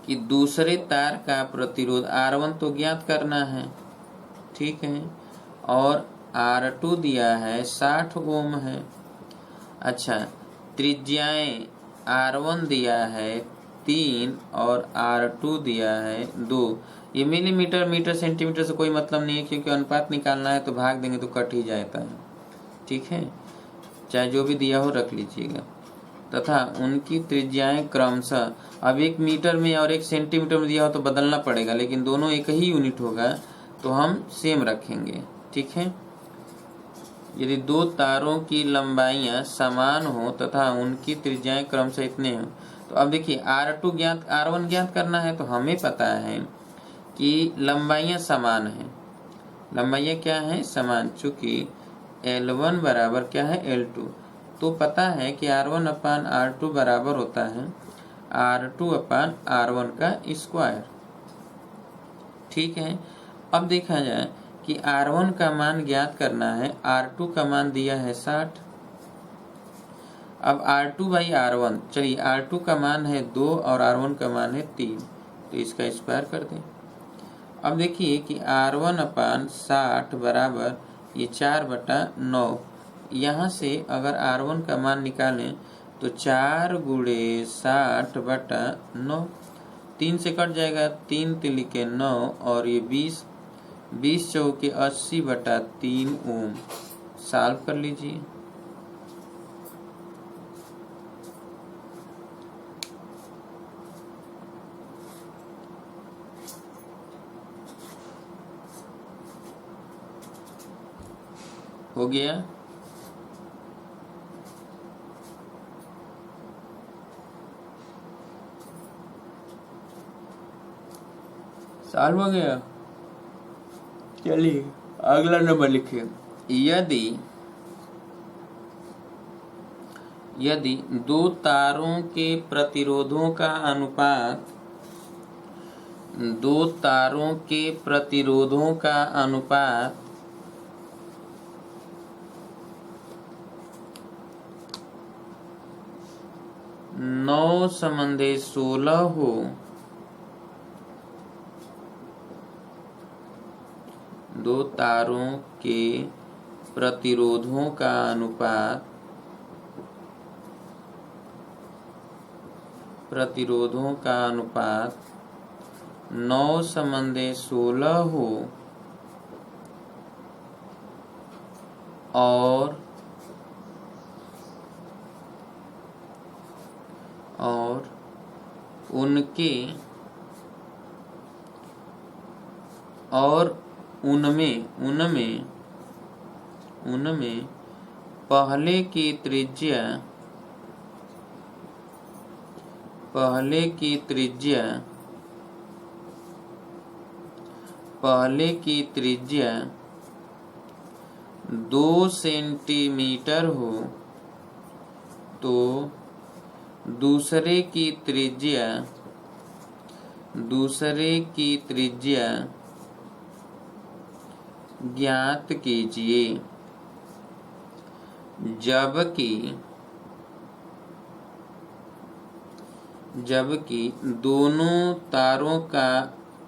कि दूसरे तार का प्रतिरोध R1 तो ज्ञात करना है, ठीक है, और R2 दिया है 60 ओम है। अच्छा, त्रिज्याएं R1 दिया है 3 और R2 दिया है 2। ये मिलीमीटर, मीटर, सेंटीमीटर से कोई मतलब नहीं है, क्योंकि अनुपात निकालना है तो भाग देंगे तो कट ही जाता है, ठीक है, चाहे जो भी दिया हो रख लीजिएगा। तथा उनकी त्रिज्याएं क्रमशः, अब 1 मीटर में और 1 सेंटीमीटर में दिया हो तो बदलना पड़ेगा, लेकिन दोनों एक ही यूनिट होगा तो हम सेम रखेंगे, ठीक है। यदि दो तारों की लंबाइयां समान हो तथा उनकी त्रिज्याएं क्रमशः इतने हो, तो अब देखिए R1 ज्ञात करना है, तो हमें पता है कि लंबाइयां समान है। लंबाइयां क्या है? समान। चूंकि L1 बराबर क्या है? L2, तो पता है कि R1 अपान R2 बराबर होता है R2 अपान R1 का स्क्वायर, ठीक है। अब देखा जाए कि R1 का मान ज्ञात करना है, R2 का मान दिया है 60। अब R2 बाई R1, चलिए R2 का मान है 2 और R1 का मान है 3, तो इसका स्क्वायर कर दें। अब देखिए कि R1 अपान 60 बराबर ये 4/9। यहाँ से अगर R1 का मान निकालें तो 4 गुणे 60/9, 3 से कट जाएगा, 3 तिलिके 9 और ये 20 चौके 80/3 ओम। सॉल्व कर लीजिए। हो गया। सॉल्व हो गया। चलिए अगला नंबर लिखिए। यदि दो तारों के प्रतिरोधों का अनुपात 9:16 हो, दो तारों के प्रतिरोधों का अनुपात 9:16 हो और उनमें पहले की त्रिज्या 2 सेंटीमीटर हो तो दूसरे की त्रिज्या ज्ञात कीजिए। जबकि दोनों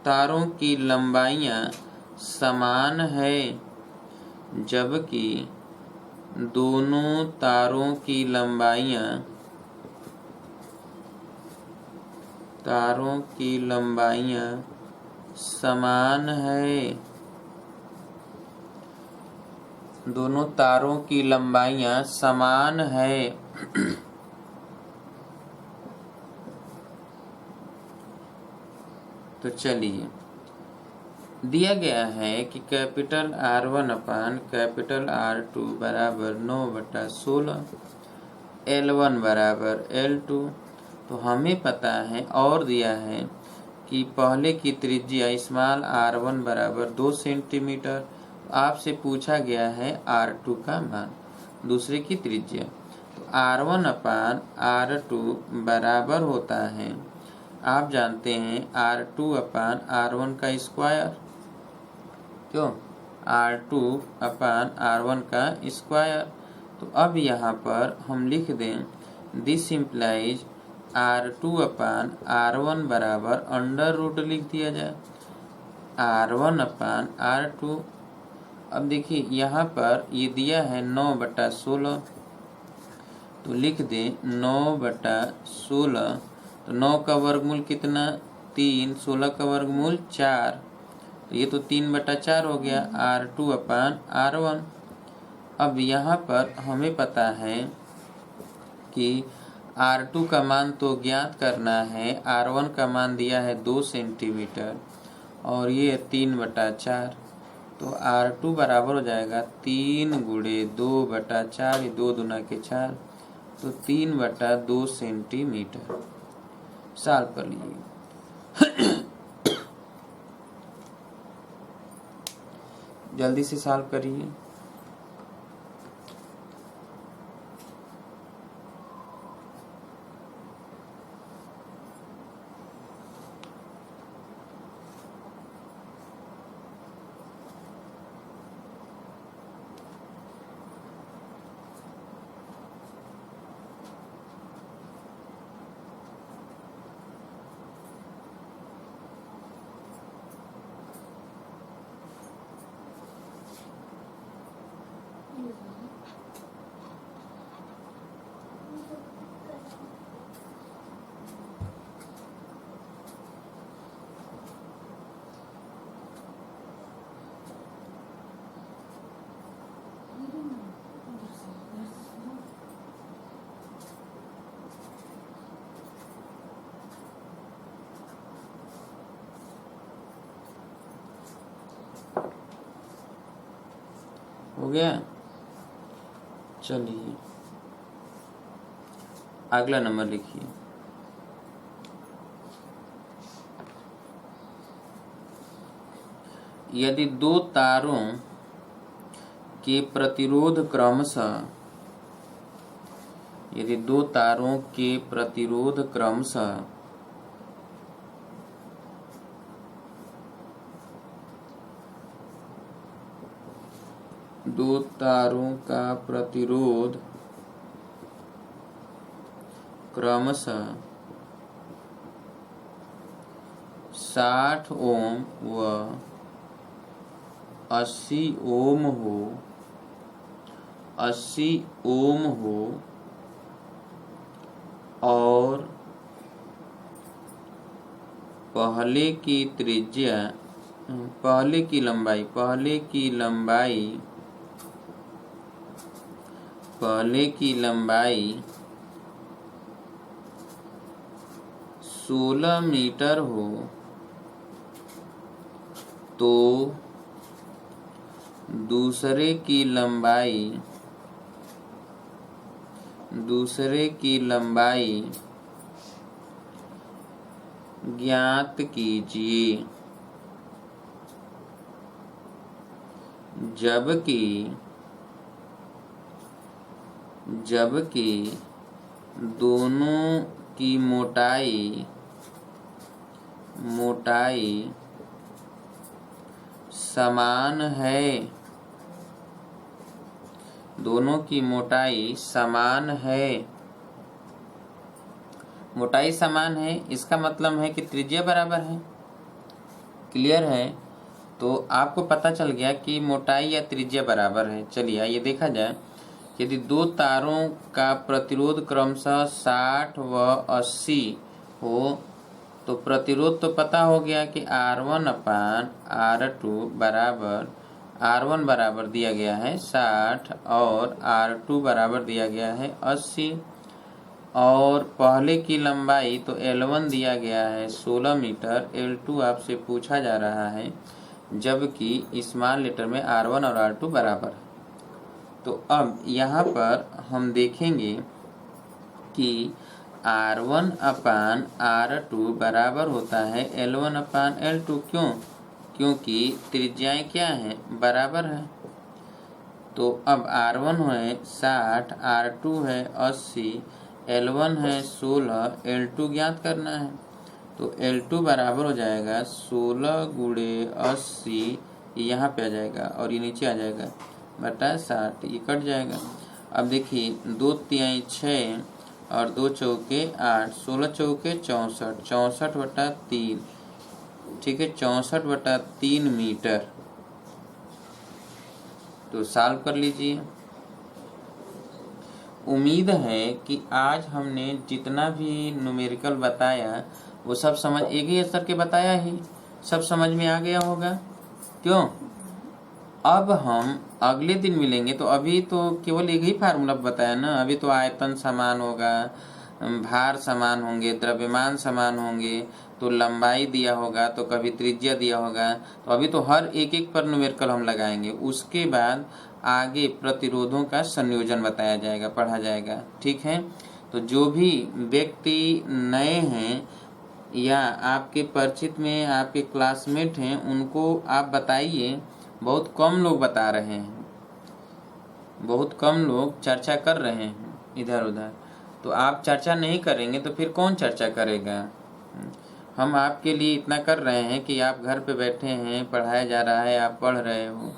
तारों की लंबाइयां समान है। जबकि दोनों तारों की लंबाइयां समान है। दोनों तारों की लंबाइयां समान है। तो चलिए दिया गया है कि कैपिटल R1 अपान कैपिटल R2 बराबर 9/16, L1 बराबर L2। तो हमें पता है और दिया है कि पहले की त्रिज्या स्मॉल R1 बराबर 2 सेंटीमीटर। आपसे पूछा गया है R2 का मान, दूसरे की त्रिज्या। तो R1 अपान R2 बराबर होता है, आप जानते हैं R2 अपान R1 का स्क्वायर। क्यों? R2 अपान R1 का स्क्वायर। तो अब यहाँ पर हम लिख दें this implies R2 upon R1 बराबर अंडर रूट लिख दिया जाए R1 अपान R2। अब देखिए यहाँ पर ये दिया है 9/16, तो लिख दें 9/16। तो 9 का वर्गमूल कितना? 3, 16 का वर्गमूल 4, तो ये तो 3/4 हो गया R2 अपान R1। अब यहाँ पर हमें पता है कि R2 का मान तो ज्ञात करना है, R1 का मान दिया है 2 सेंटीमीटर और ये 3/4। तो R2 बराबर हो जाएगा 3 गुणे 2/4, 2 दूना के 4, तो 3/2 सेंटीमीटर। सॉल्व कर लीजिए। जल्दी से सॉल्व करिए। हो गया। चलिए अगला नंबर लिखिए। यदि दो तारों के प्रतिरोध क्रमशः यदि दो तारों के प्रतिरोध क्रमशः दो तारों का प्रतिरोध क्रमशः 60 ओम व 80 ओम हो 80 ओम हो और पहले की लंबाई 16 मीटर हो तो दूसरे की लंबाई ज्ञात कीजिए, जबकि दोनों की मोटाई समान है। दोनों की मोटाई समान है, इसका मतलब है कि त्रिज्या बराबर है। क्लियर है? तो आपको पता चल गया कि मोटाई या त्रिज्या बराबर है। चलिए ये देखा जाए। यदि दो तारों का प्रतिरोध क्रमशः 60 व 80 हो तो प्रतिरोध तो पता हो गया कि R1/R2 बराबर R1 बराबर दिया गया है 60 और R2 बराबर दिया गया है 80 और पहले की लंबाई तो L1 दिया गया है 16 मीटर, L2 आपसे पूछा जा रहा है, जबकि स्मॉल लेटर में R1 और R2 बराबर है। तो अब यहाँ पर हम देखेंगे कि R1/R2 बराबर होता है L1/L2। क्योंकि त्रिज्याएं क्या हैं? बराबर है। तो अब R1 है 60, R2 है 80, L1 है 16, L2 ज्ञात करना है। तो L2 बराबर हो जाएगा 16 गुणे 80, यहाँ पे आ जाएगा और ये नीचे आ जाएगा बटा 60, ये कट जाएगा। अब देखिए 2 तिहाई 6 और 2 चौके 8, 16 चौके 64, 64/3, ठीक है, 64/3 मीटर। तो सॉल्व कर लीजिए। उम्मीद है कि आज हमने जितना भी न्यूमेरिकल बताया वो सब समझ एक ही स्तर के बताया ही, सब समझ में आ गया होगा। क्यों? अब हम अगले दिन मिलेंगे तो अभी तो केवल एक ही फार्मूला बताया ना। अभी तो आयतन समान होगा, भार समान होंगे, द्रव्यमान समान होंगे, तो लंबाई दिया होगा, तो कभी त्रिज्या दिया होगा। तो अभी तो हर एक पर न्यूमेरिकल हम लगाएंगे। उसके बाद आगे प्रतिरोधों का संयोजन बताया जाएगा, पढ़ा जाएगा। ठीक है? तो जो भी व्यक्ति नए हैं या आपके परिचित में आपके क्लासमेट हैं, उनको आप बताइए। बहुत कम लोग बता रहे हैं, बहुत कम लोग चर्चा कर रहे हैं इधर उधर। तो आप चर्चा नहीं करेंगे तो फिर कौन चर्चा करेगा? हम आपके लिए इतना कर रहे हैं कि आप घर पे बैठे हैं, पढ़ाया जा रहा है, आप पढ़ रहे हो।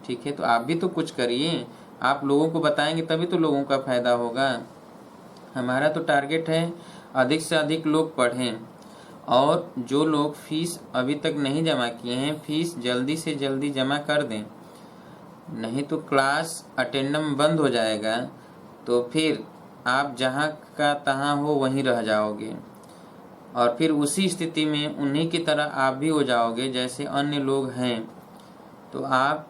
ठीक है? तो आप भी तो कुछ करिए। आप लोगों को बताएंगे तभी तो लोगों का फायदा होगा। हमारा तो टारगेट है अधिक से अधिक लोग पढ़ें, और जो लोग फीस अभी तक नहीं जमा किए हैं, फीस जल्दी से जल्दी जमा कर दें, नहीं तो क्लास अटेंडम बंद हो जाएगा। तो फिर आप जहाँ का तहाँ हो वहीं रह जाओगे, और फिर उसी स्थिति में उन्हीं की तरह आप भी हो जाओगे जैसे अन्य लोग हैं। तो आप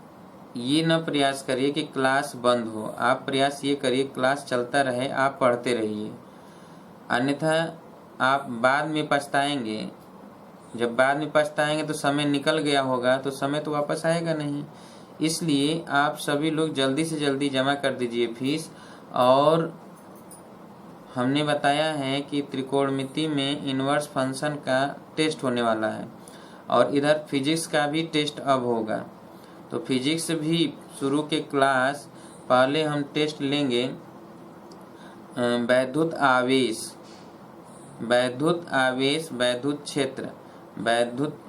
ये न प्रयास करिए कि क्लास बंद हो, आप प्रयास ये करिए क्लास चलता रहे, आप पढ़ते रहिए। अन्यथा आप बाद में पछताएंगे। जब बाद में पछताएंगे तो समय निकल गया होगा, तो समय तो वापस आएगा नहीं। इसलिए आप सभी लोग जल्दी से जल्दी जमा कर दीजिए फीस। और हमने बताया है कि त्रिकोणमिति में इनवर्स फंक्शन का टेस्ट होने वाला है। और इधर फिजिक्स का भी टेस्ट अब होगा। तो फिजिक्स भी शुरू के क्लास पहले हम टेस्ट लेंगे वैद्युत आवेश, वैद्युत आवेश, वैद्युत क्षेत्र, वैद्युत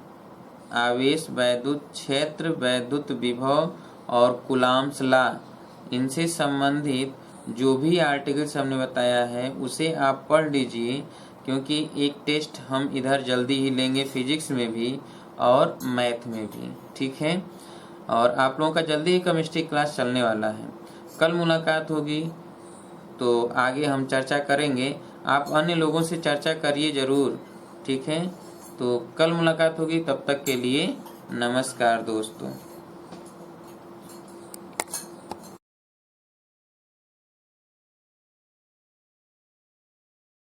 आवेश, वैद्युत क्षेत्र, वैद्युत विभव और कूलॉम्स लॉ, इनसे संबंधित जो भी आर्टिकल्स हमने बताया है उसे आप पढ़ लीजिए, क्योंकि एक टेस्ट हम इधर जल्दी ही लेंगे फिजिक्स में भी और मैथ में भी। ठीक है, और आप लोगों का जल्दी ही केमिस्ट्री क्लास चलने वाला है। कल मुलाकात होगी तो आगे हम चर्चा करेंगे। आप अन्य लोगों से चर्चा करिए ज़रूर। ठीक है, तो कल मुलाकात होगी, तब तक के लिए नमस्कार दोस्तों।